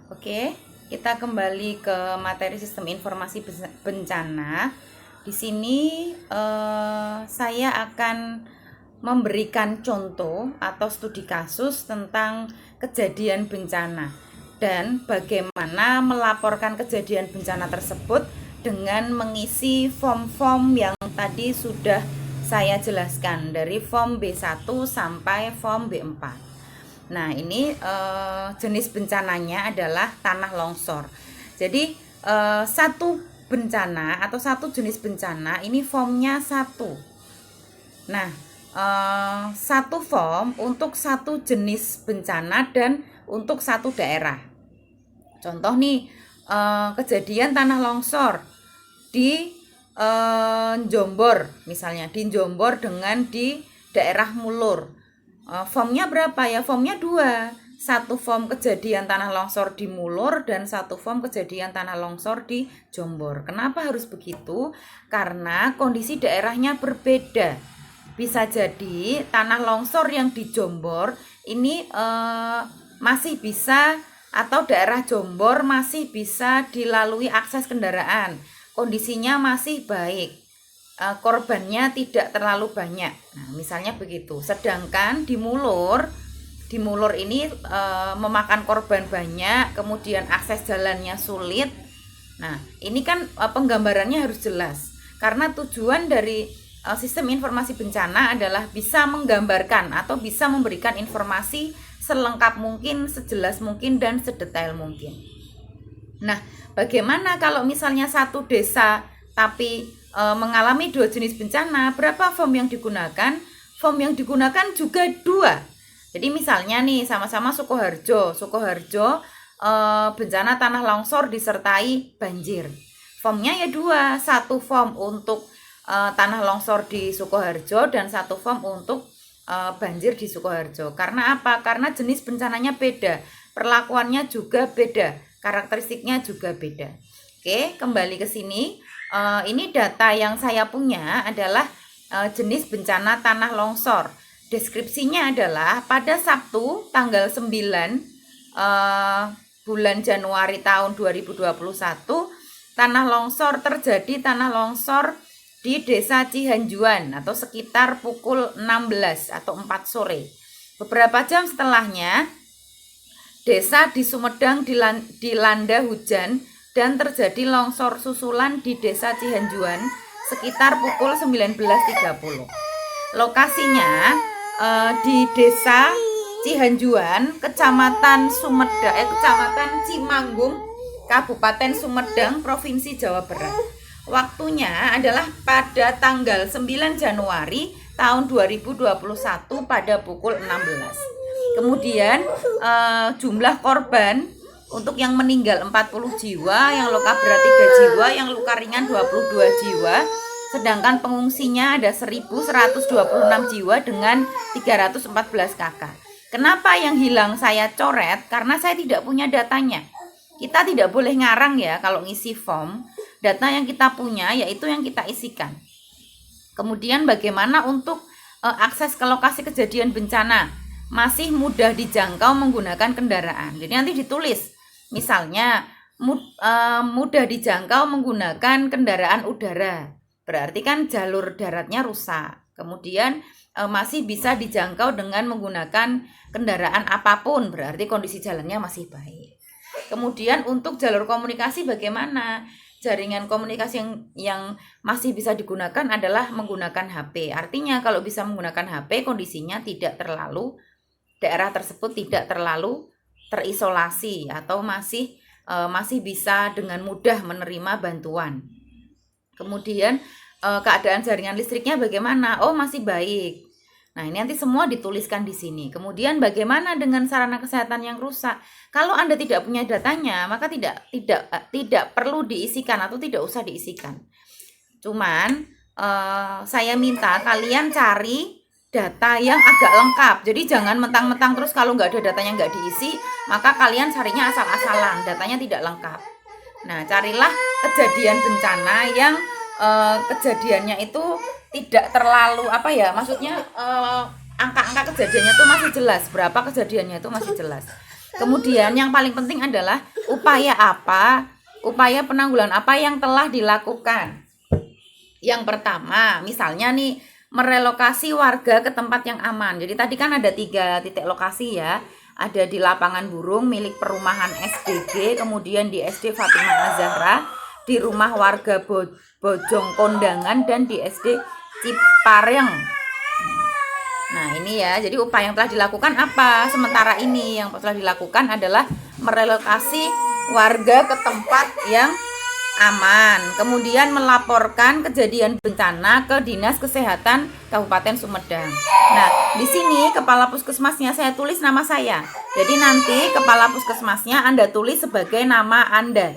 Oke, kita kembali ke materi sistem informasi bencana. Di sini saya akan memberikan contoh atau studi kasus tentang kejadian bencana dan bagaimana melaporkan kejadian bencana tersebut dengan mengisi form-form yang tadi sudah saya jelaskan dari form B1 sampai form B4. Nah, ini jenis bencananya adalah tanah longsor. Jadi satu bencana atau satu jenis bencana ini formnya satu. Nah, satu form untuk satu jenis bencana dan untuk satu daerah. Contoh nih, kejadian tanah longsor di Jombor, misalnya di Jombor dengan di daerah Mulur. Formnya berapa ya? Formnya 2. Satu form kejadian tanah longsor di Mulur dan satu form kejadian tanah longsor di Jombor. Kenapa harus begitu? Karena kondisi daerahnya berbeda. Bisa jadi tanah longsor yang di Jombor ini masih bisa, atau daerah Jombor masih bisa dilalui akses kendaraan. Kondisinya masih baik. Korbannya tidak terlalu banyak. Nah, misalnya begitu. Sedangkan di Mulur ini memakan korban banyak, kemudian akses jalannya sulit. Nah, ini kan penggambarannya harus jelas. Karena tujuan dari sistem informasi bencana adalah bisa menggambarkan atau bisa memberikan informasi selengkap mungkin, sejelas mungkin, dan sedetail mungkin. Nah, bagaimana kalau misalnya satu desa tapi mengalami 2 jenis bencana? Berapa form yang digunakan? Form yang digunakan juga 2. Jadi misalnya nih, sama-sama Sukoharjo bencana tanah longsor disertai banjir. Formnya ya 2, satu form untuk tanah longsor di Sukoharjo dan satu form untuk banjir di Sukoharjo. Karena apa? Karena jenis bencananya beda, perlakuannya juga beda, karakteristiknya juga beda. Oke, kembali ke sini. Ini data yang saya punya adalah jenis bencana tanah longsor. Deskripsinya adalah pada Sabtu tanggal 9 bulan Januari tahun 2021 terjadi tanah longsor di Desa Cihanjuan atau sekitar pukul 16 atau 4 sore. Beberapa jam setelahnya desa di Sumedang dilanda hujan dan terjadi longsor susulan di Desa Cihanjuan sekitar pukul 19.30. Lokasinya di Desa Cihanjuan, Kecamatan Cimanggung, Kabupaten Sumedang, Provinsi Jawa Barat. Waktunya adalah pada tanggal 9 Januari tahun 2021 pada pukul 16. Kemudian jumlah korban untuk yang meninggal 40 jiwa, yang luka berat 3 jiwa, yang luka ringan 22 jiwa. Sedangkan pengungsinya ada 1.126 jiwa dengan 314 kakak. Kenapa yang hilang saya coret? Karena saya tidak punya datanya. Kita tidak boleh ngarang ya kalau ngisi form. Data yang kita punya yaitu yang kita isikan. Kemudian bagaimana untuk akses ke lokasi kejadian bencana? Masih mudah dijangkau menggunakan kendaraan. Jadi nanti ditulis, misalnya mudah dijangkau menggunakan kendaraan udara, berarti kan jalur daratnya rusak. Kemudian masih bisa dijangkau dengan menggunakan kendaraan apapun, berarti kondisi jalannya masih baik. Kemudian untuk jalur komunikasi bagaimana? Jaringan komunikasi yang masih bisa digunakan adalah menggunakan HP. Artinya kalau bisa menggunakan HP, kondisinya daerah tersebut tidak terlalu terisolasi atau masih bisa dengan mudah menerima bantuan. Kemudian keadaan jaringan listriknya bagaimana? Oh, masih baik. Nah, ini nanti semua dituliskan di sini. Kemudian bagaimana dengan sarana kesehatan yang rusak? Kalau Anda tidak punya datanya, maka tidak perlu diisikan atau tidak usah diisikan. Cuman saya minta kalian cari data yang agak lengkap. Jadi jangan mentang-mentang terus kalau nggak ada datanya nggak diisi, maka kalian carinya asal-asalan, datanya tidak lengkap. Nah, carilah kejadian bencana yang kejadiannya itu tidak terlalu maksudnya angka-angka kejadiannya itu masih jelas, berapa kejadiannya itu masih jelas. Kemudian yang paling penting adalah upaya penanggulangan apa yang telah dilakukan. Yang pertama, misalnya nih, merelokasi warga ke tempat yang aman. Jadi tadi kan ada 3 titik lokasi ya. Ada di lapangan burung milik perumahan SDG, kemudian di SD Fatimah Az-Zahra, di rumah warga Bojong Kondangan, dan di SD Cipareng. Nah ini ya, jadi upaya yang telah dilakukan apa? Sementara ini yang telah dilakukan adalah merelokasi warga ke tempat yang aman, kemudian melaporkan kejadian bencana ke Dinas Kesehatan Kabupaten Sumedang. Nah, di sini kepala puskesmasnya saya tulis nama saya. Jadi nanti kepala puskesmasnya Anda tulis sebagai nama Anda.